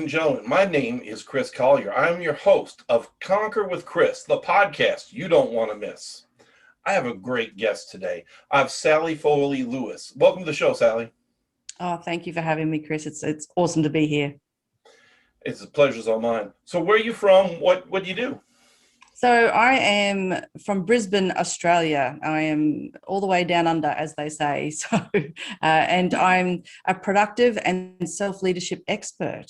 and gentlemen. My name is Chris Collier. I'm your host of Conquer with Chris, the podcast you don't want to miss. I have a great guest today. I have Sally Folley Lewis. Welcome to the show, Sally. Oh, thank you for having me, Chris. It's awesome to be here. It's a pleasure's all mine. So where are you from? What do you do? So I am from Brisbane, Australia. I am all the way down under, as they say. And I'm a productive and self-leadership expert.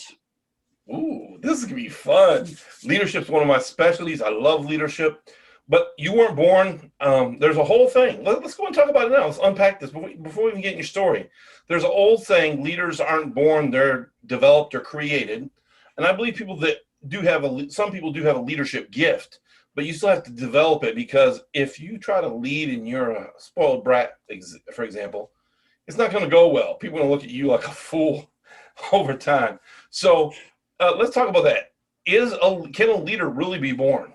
Ooh, this is gonna be fun. Leadership's one of my specialties. I love leadership. But you weren't born. There's a whole thing. Let's go and talk about it now. Let's unpack this before we even get in your story. There's an old saying: leaders aren't born; they're developed or created. And I believe some people do have a leadership gift, but you still have to develop it, because if you try to lead and you're a spoiled brat, for example, it's not going to go well. People are going to look at you like a fool over time. So let's talk about that. Can a leader really be born?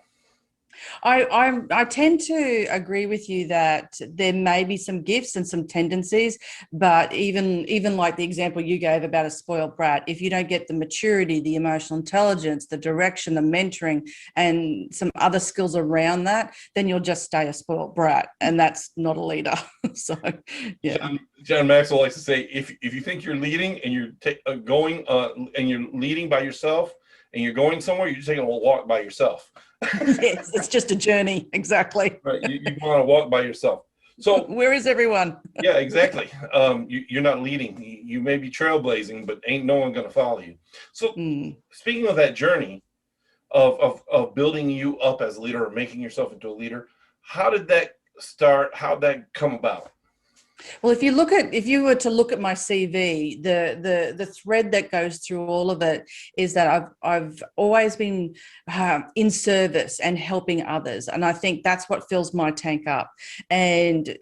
I tend to agree with you that there may be some gifts and some tendencies, but even like the example you gave about a spoiled brat, if you don't get the maturity, the emotional intelligence, the direction, the mentoring, and some other skills around that, then you'll just stay a spoiled brat, and that's not a leader. So, yeah. John Maxwell likes to say, if you think you're leading and you're going and you're leading by yourself and you're going somewhere, you're just taking a walk by yourself. Yes, it's just a journey. Exactly. Right. You want to walk by yourself. So where is everyone? Yeah, exactly. You're not leading. You may be trailblazing, but ain't no one going to follow you. So Speaking of that journey of building you up as a leader or making yourself into a leader, how did that start? How did that come about? Well, if you were to look at my CV, the thread that goes through all of it is that I've always been in service and helping others, and I think that's what fills my tank up. And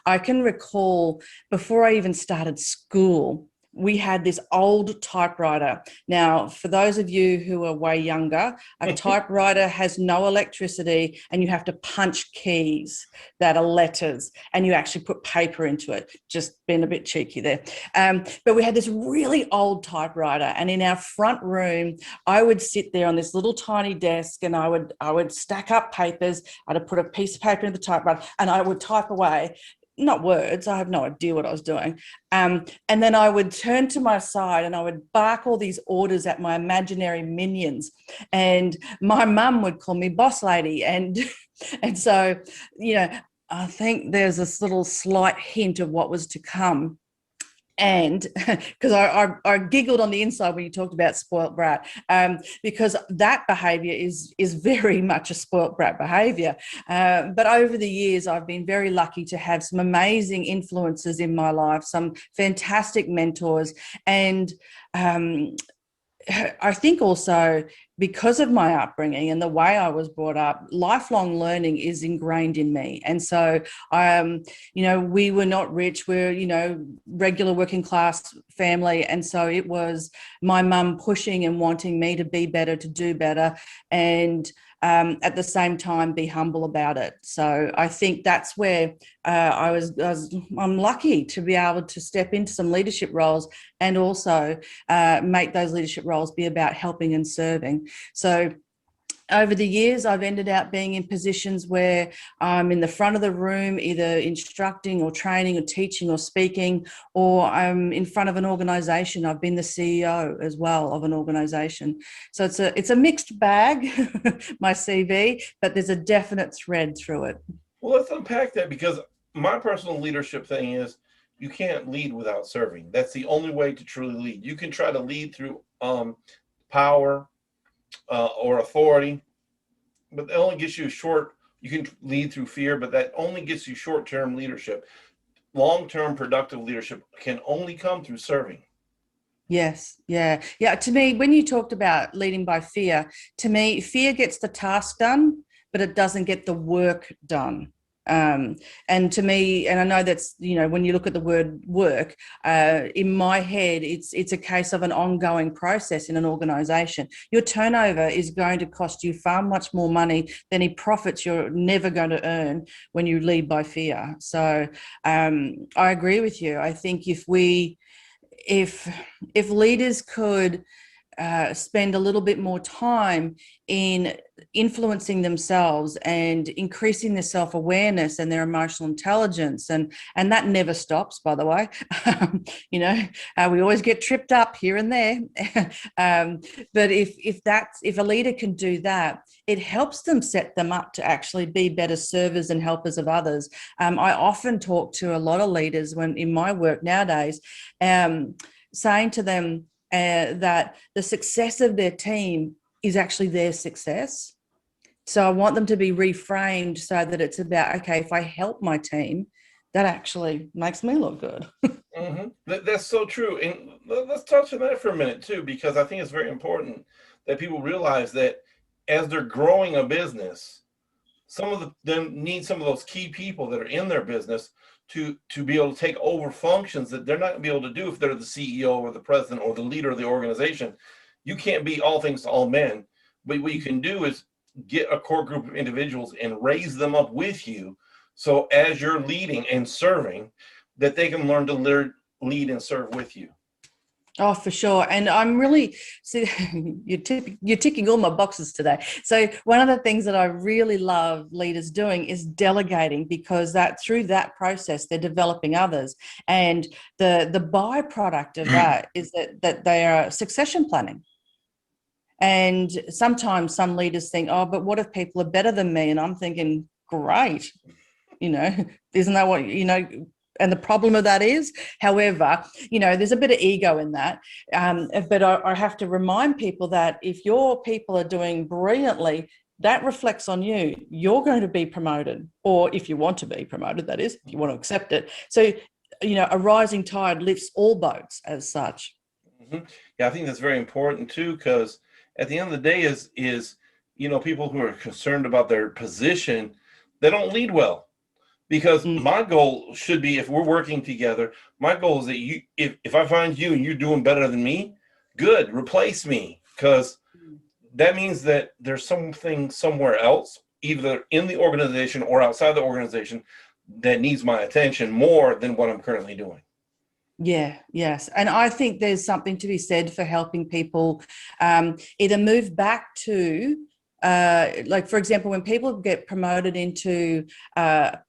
I can recall before I even started school, we had this old typewriter. Now, for those of you who are way younger, a typewriter has no electricity, and you have to punch keys that are letters, and you actually put paper into it. Just being a bit cheeky there. But we had this really old typewriter, and in our front room, I would sit there on this little tiny desk, and I would stack up papers. I'd put a piece of paper in the typewriter, and I would type away. Not words, I have no idea what I was doing. And then I would turn to my side and I would bark all these orders at my imaginary minions. And my mum would call me boss lady. And so, I think there's this little slight hint of what was to come. And because I giggled on the inside when you talked about spoilt brat, because that behaviour is very much a spoilt brat behaviour. But over the years, I've been very lucky to have some amazing influences in my life, some fantastic mentors, and I think also because of my upbringing and the way I was brought up, lifelong learning is ingrained in me. And so, we were not rich. We're, regular working class family. And so it was my mum pushing and wanting me to be better, to do better. And at the same time, be humble about it. So I think that's where I'm lucky to be able to step into some leadership roles, and also make those leadership roles be about helping and serving. So over the years, I've ended up being in positions where I'm in the front of the room, either instructing or training or teaching or speaking, or I'm in front of an organisation. I've been the CEO as well of an organisation. So it's a mixed bag, my CV, but there's a definite thread through it. Well, let's unpack that, because my personal leadership thing is you can't lead without serving. That's the only way to truly lead. You can try to lead through power or authority, but that only gets you you can lead through fear, but that only gets you short-term leadership. Long-term productive leadership can only come through serving. Yes. Yeah. To me, when you talked about leading by fear, to me, fear gets the task done, but it doesn't get the work done. And to me, and I know that's, when you look at the word work, in my head, it's a case of an ongoing process in an organisation. Your turnover is going to cost you far much more money than any profits you're never going to earn when you lead by fear. So I agree with you. I think if leaders could spend a little bit more time in influencing themselves and increasing their self-awareness and their emotional intelligence, and that never stops, by the way. We always get tripped up here and there. But if a leader can do that, it helps them set them up to actually be better servers and helpers of others. I often talk to a lot of leaders when in my work nowadays, saying to them that the success of their team is actually their success. So I want them to be reframed so that it's about, okay, if I help my team, that actually makes me look good. Mm-hmm. That's so true. And let's touch on that for a minute too, because I think it's very important that people realize that as they're growing a business, some of them need some of those key people that are in their business to be able to take over functions that they're not going to be able to do if they're the CEO or the president or the leader of the organization. You can't be all things to all men, but what you can do is get a core group of individuals and raise them up with you. So as you're leading and serving, that they can learn to lead and serve with you. Oh, for sure. And I'm really, see, you're ticking all my boxes today. So one of the things that I really love leaders doing is delegating, because that through that process, they're developing others. And the byproduct of that is that they are succession planning. And sometimes some leaders think, oh, but what if people are better than me? And I'm thinking, great, isn't that what, and the problem of that is, however, there's a bit of ego in that. But I have to remind people that if your people are doing brilliantly, that reflects on you. You're going to be promoted, or if you want to be promoted, that is, if you want to accept it. So, a rising tide lifts all boats as such. Mm-hmm. Yeah, I think that's very important too, because at the end of the day is people who are concerned about their position, they don't lead well. Because my goal should be, if we're working together, my goal is that if I find you and you're doing better than me, good, replace me. Because that means that there's something somewhere else, either in the organization or outside the organization, that needs my attention more than what I'm currently doing. Yeah, yes. And I think there's something to be said for helping people either move back to, like, for example, when people get promoted into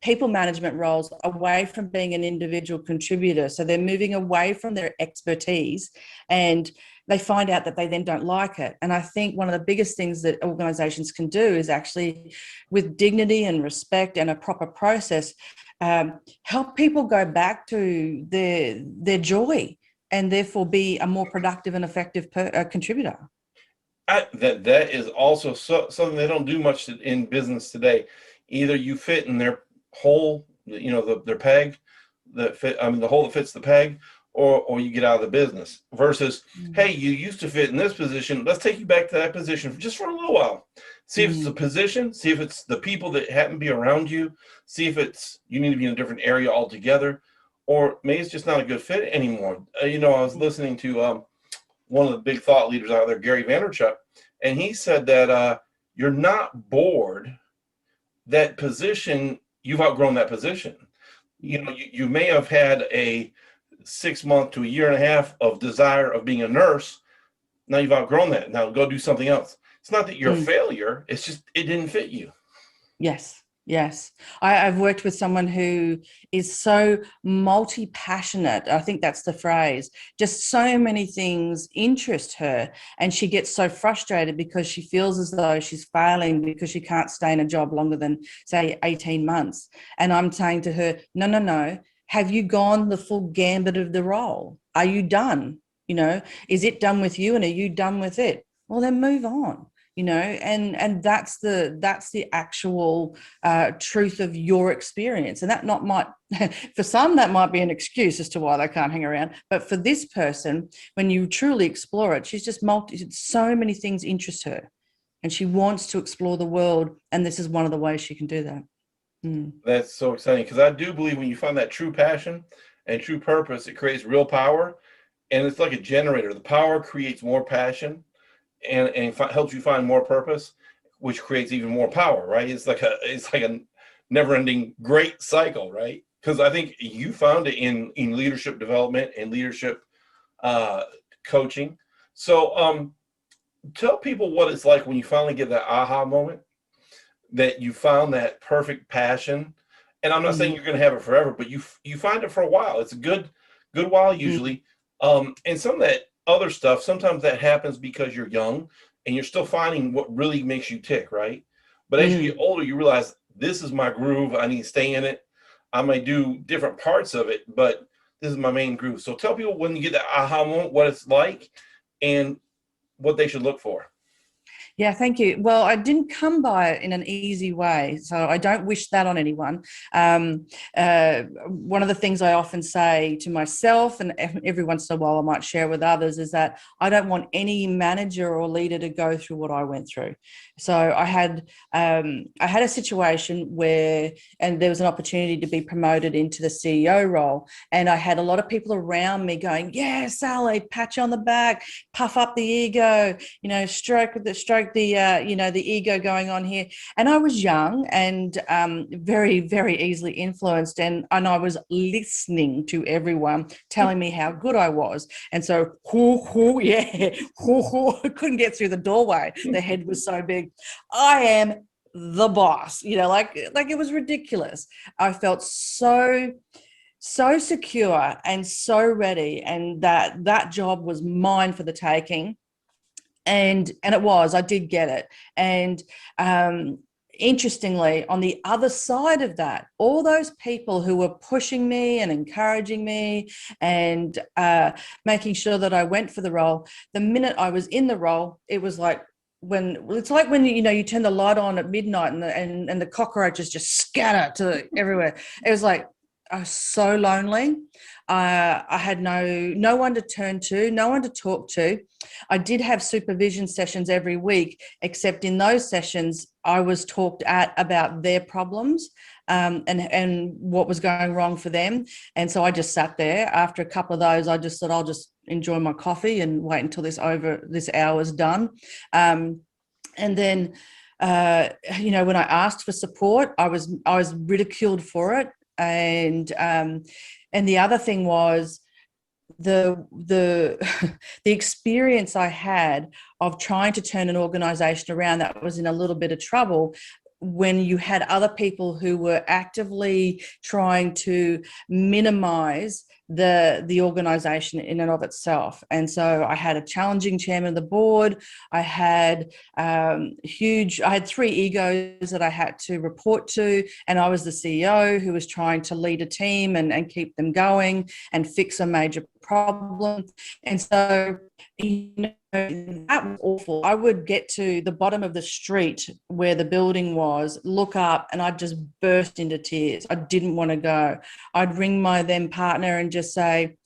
people management roles away from being an individual contributor, so they're moving away from their expertise, and they find out that they then don't like it. And I think one of the biggest things that organizations can do is actually, with dignity and respect and a proper process, help people go back to their joy, and therefore be a more productive and effective contributor. That is also something they don't do much in business today. Either you fit in their hole, their peg, the hole that fits the peg, or you get out of the business. Versus, hey, you used to fit in this position. Let's take you back to that position just for a little while. See if it's the position. See if it's the people that happen to be around you. See if you need to be in a different area altogether, or maybe it's just not a good fit anymore. I was listening to one of the big thought leaders out there, Gary Vaynerchuk, and he said that you're not bored. That position, you've outgrown that position. You may have had a 6 month to a year and a half of desire of being a nurse. Now you've outgrown that. Now go do something else. It's not that you're a failure. It's just it didn't fit you. Yes. Yes. I've worked with someone who is so multi-passionate. I think that's the phrase. Just so many things interest her, and she gets so frustrated because she feels as though she's failing because she can't stay in a job longer than, say, 18 months. And I'm saying to her, no. Have you gone the full gambit of the role? Are you done? Is it done with you, and are you done with it? Well, then move on. And that's the actual truth of your experience. And that might for some, that might be an excuse as to why they can't hang around. But for this person, when you truly explore it, she's just so many things interest her, and she wants to explore the world. And this is one of the ways she can do that. That's so exciting, because I do believe when you find that true passion and true purpose, it creates real power. And it's like a generator. The power creates more passion, and helps you find more purpose, which creates even more power, right? It's like a never-ending great cycle, right? Because I think you found it in leadership development and leadership coaching. So tell people what it's like when you finally get that aha moment, that you found that perfect passion. And I'm not saying Mm, you're going to have it forever, but you find it for a while. It's a good while mm, usually. And some of that other stuff, sometimes that happens because you're young and you're still finding what really makes you tick, right? But as you get mm. older, you realize this is my groove. I need to stay in it. I may do different parts of it, but this is my main groove. So tell people when you get that aha moment, what it's like and what they should look for. Yeah, thank you. Well, I didn't come by it in an easy way, so I don't wish that on anyone. One of the things I often say to myself, and every once in a while I might share with others, is that I don't want any manager or leader to go through what I went through. So I had a situation where, and there was an opportunity to be promoted into the CEO role, and I had a lot of people around me going, "Yeah, Sally, pat you on the back, puff up the ego, stroke the the ego going on here." And I was young and very, very easily influenced, and I was listening to everyone telling me how good I was. And so yeah, I couldn't get through the doorway, the head was so big. I am the boss, like it was ridiculous. I felt so secure and so ready, and that job was mine for the taking. And it was, I did get it. And interestingly, on the other side of that, all those people who were pushing me and encouraging me and making sure that I went for the role, the minute I was in the role, it was like, when you turn the light on at midnight and the cockroaches just scatter to everywhere. It was like, I was so lonely. I had no one to turn to, no one to talk to. I did have supervision sessions every week, except in those sessions, I was talked at about their problems, and what was going wrong for them. And so I just sat there. After a couple of those, I just thought, I'll just enjoy my coffee and wait until this hour's done. And then when I asked for support, I was ridiculed for it. And the other thing was, the the experience I had of trying to turn an organization around that was in a little bit of trouble, when you had other people who were actively trying to minimize the organization in and of itself. And so I had a challenging chairman of the board. I had I had three egos that I had to report to, and I was the CEO who was trying to lead a team and keep them going and fix a major problem. And so, that was awful. I would get to the bottom of the street where the building was, look up, and I'd just burst into tears. I didn't want to go. I'd ring my then partner and just say,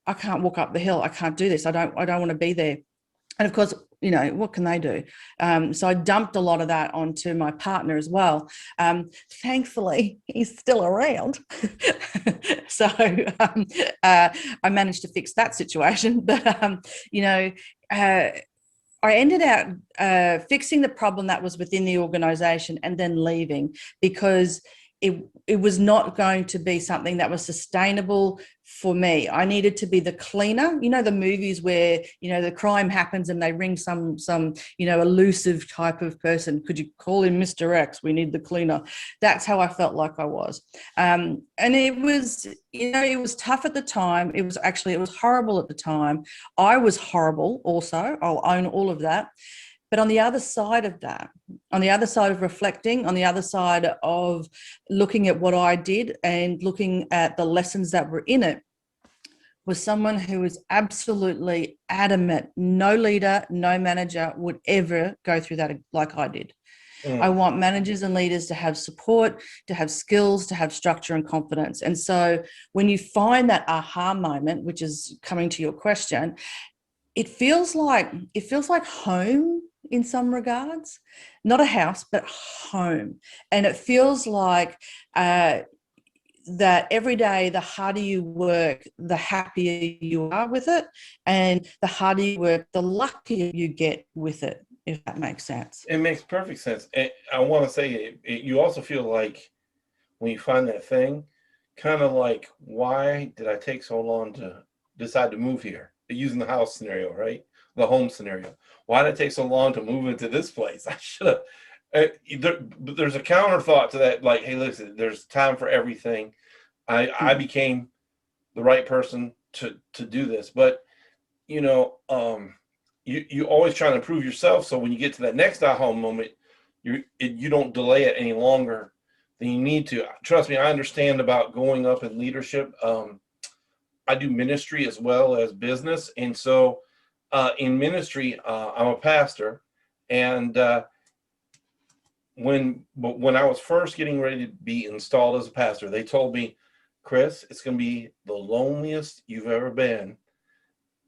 "I can't walk up the hill. I can't do this. I don't want to be there." And of course, what can they do? So I dumped a lot of that onto my partner as well. Thankfully, he's still around. So I managed to fix that situation. But, I ended out fixing the problem that was within the organization and then leaving, because it was not going to be something that was sustainable for me. I needed to be the cleaner. The movies where the crime happens and they ring some elusive type of person. Could you call him Mr. X? We need the cleaner. That's how I felt like I was. And it was tough at the time. It was horrible at the time. I was horrible also. I'll own all of that. But on the other side of that, on the other side of reflecting, on the other side of looking at what I did and looking at the lessons that were in it, was someone who was absolutely adamant no leader, no manager would ever go through that like I did. I Mm. want managers and leaders to have support, to have skills, to have structure and confidence. And so when you find that aha moment, which is coming to your question, it feels like home in some regards, not a house, but home. And it feels like that every day, the harder you work, the happier you are with it. And the harder you work, the luckier you get with it, if that makes sense. It makes perfect sense. And I want to say you also feel like when you find that thing, kind of like, why did I take so long to decide to move here? Using the house scenario, right? the home scenario. Why did it take so long to move into this place? I should have. But there's a counter thought to that, like, hey, listen, there's time for everything. I became the right person to do this, but you know, you always trying to improve yourself. So when you get to that next aha moment, you don't delay it any longer than you need to. Trust me, I understand about going up in leadership. I do ministry as well as business, and so in ministry, I'm a pastor, and when I was first getting ready to be installed as a pastor, they told me, Chris, it's going to be the loneliest you've ever been.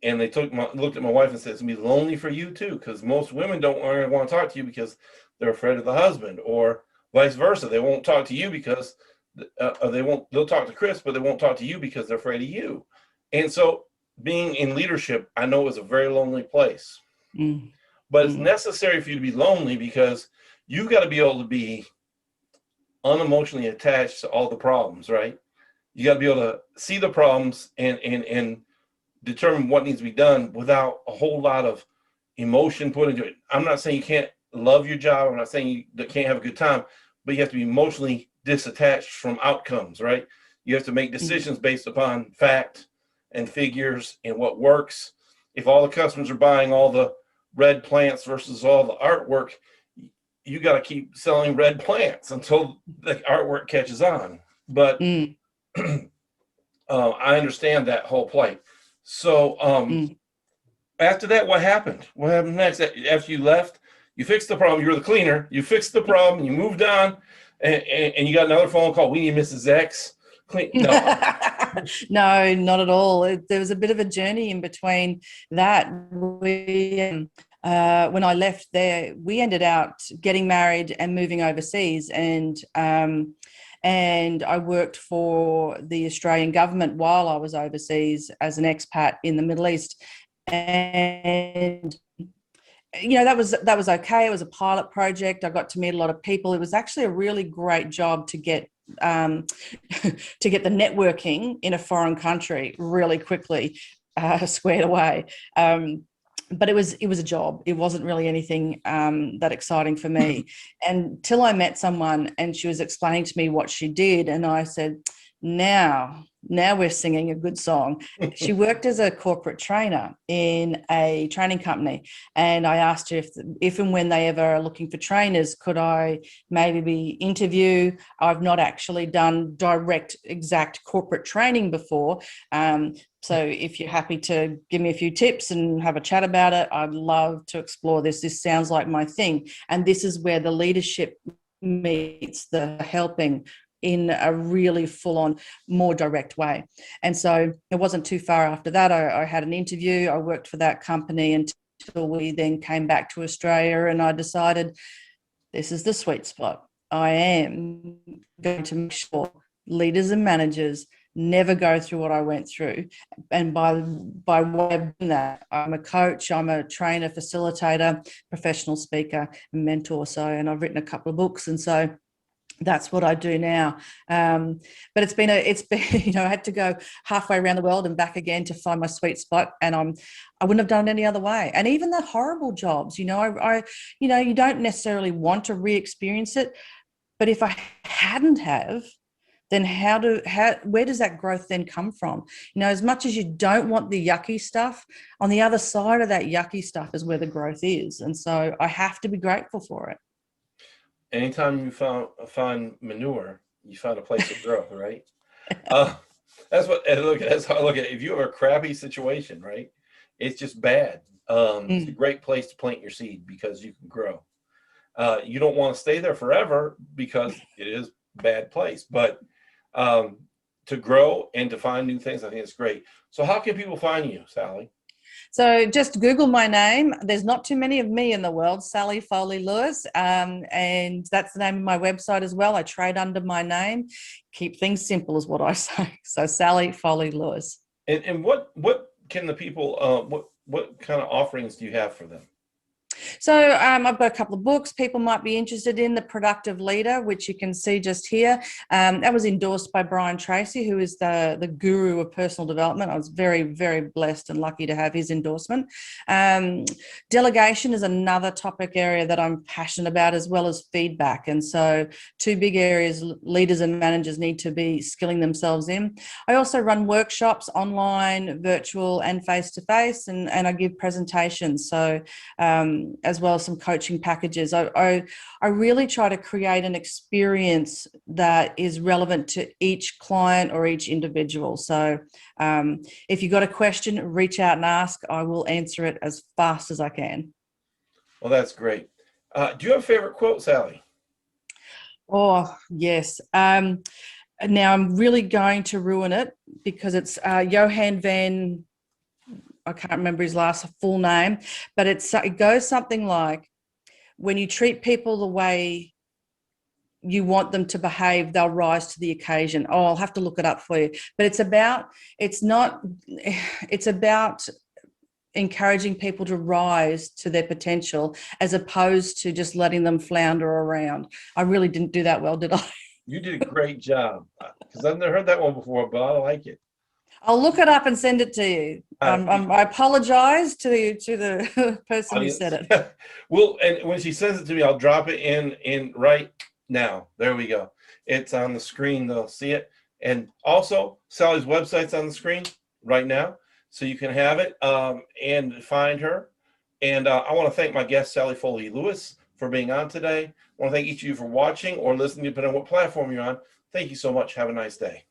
And they looked at my wife and said, it's going to be lonely for you too, because most women don't want to talk to you because they're afraid of the husband, or vice versa. They won't talk to you because they'll talk to Chris, but they won't talk to you because they're afraid of you. And so being in leadership, I know is a very lonely place, but it's necessary for you to be lonely because you've got to be able to be unemotionally attached to all the problems, right? You got to be able to see the problems and determine what needs to be done without a whole lot of emotion put into it. I'm not saying you can't love your job. I'm not saying you can't have a good time, but you have to be emotionally disattached from outcomes, right? You have to make decisions based upon fact and figures and what works. If all the customers are buying all the red plants versus all the artwork, you got to keep selling red plants until the artwork catches on. But I understand that whole plight. So after that, what happened? What happened next? After you left, you fixed the problem. You were the cleaner. You fixed the problem. You moved on, and you got another phone call. We need Mrs. X. No. No, not at all. There was a bit of a journey in between that. When I left there, we ended out getting married and moving overseas, and I worked for the Australian government while I was overseas as an expat in the Middle East. And you know, that was okay. It was a pilot project. I got to meet a lot of people. It was actually a really great job to get to get the networking in a foreign country really quickly squared away. But it was a job. It wasn't really anything that exciting for me. Until I met someone and she was explaining to me what she did, and I said, now we're singing a good song. She worked as a corporate trainer in a training company, and I asked her if and when they ever are looking for trainers, could I maybe interview? I've not actually done direct exact corporate training before, so if you're happy to give me a few tips and have a chat about it, I'd love to explore this. This sounds like my thing. And this is where the leadership meets the helping in a really full-on, more direct way. And so it wasn't too far after that. I had an interview. I worked for that company until we then came back to Australia, and I decided this is the sweet spot. I am going to make sure leaders and managers never go through what I went through. And by way of doing that, I'm a coach, I'm a trainer, facilitator, professional speaker, and mentor. So, and I've written a couple of books. And so that's what I do now. But it's been, you know, I had to go halfway around the world and back again to find my sweet spot. And I wouldn't have done it any other way. And even the horrible jobs, you know, I you know, you don't necessarily want to re-experience it, but if I hadn't have, then where does that growth then come from? You know, as much as you don't want the yucky stuff, on the other side of that yucky stuff is where the growth is. And so I have to be grateful for it. Anytime you find manure, you find a place of growth, right? That's how I look at it. If you have a crappy situation, right, it's just bad. It's a great place to plant your seed because you can grow. You don't want to stay there forever because it is a bad place, but to grow and to find new things, I think it's great. So how can people find you, Sally? So just Google my name. There's not too many of me in the world, Sally Folley Lewis. And that's the name of my website as well. I trade under my name. Keep things simple is what I say. So Sally Folley Lewis. And what can the people, what kind of offerings do you have for them? So I've got a couple of books people might be interested in. The Productive Leader, which you can see just here. That was endorsed by Brian Tracy, who is the guru of personal development. I was very, very blessed and lucky to have his endorsement. Delegation is another topic area that I'm passionate about, as well as feedback. And so two big areas leaders and managers need to be skilling themselves in. I also run workshops online, virtual and face-to-face, and I give presentations. So as well as some coaching packages. I really try to create an experience that is relevant to each client or each individual. So if you've got a question, reach out and ask. I will answer it as fast as I can. Well, that's great. Do you have a favorite quote, Sally? Oh, yes. Now I'm really going to ruin it because it's Johann van, I can't remember his last full name, but it goes something like, when you treat people the way you want them to behave, they'll rise to the occasion. Oh, I'll have to look it up for you. But it's about encouraging people to rise to their potential, as opposed to just letting them flounder around. I really didn't do that well, did I? You did a great job, because I've never heard that one before, but I like it. I'll look it up and send it to you. I apologize to the person who said it. Well, and when she sends it to me, I'll drop it in right now. There we go. It's on the screen. They'll see it. And also, Sally's website's on the screen right now, so you can have it and find her. And I want to thank my guest, Sally Folley Lewis, for being on today. I want to thank each of you for watching or listening, depending on what platform you're on. Thank you so much. Have a nice day.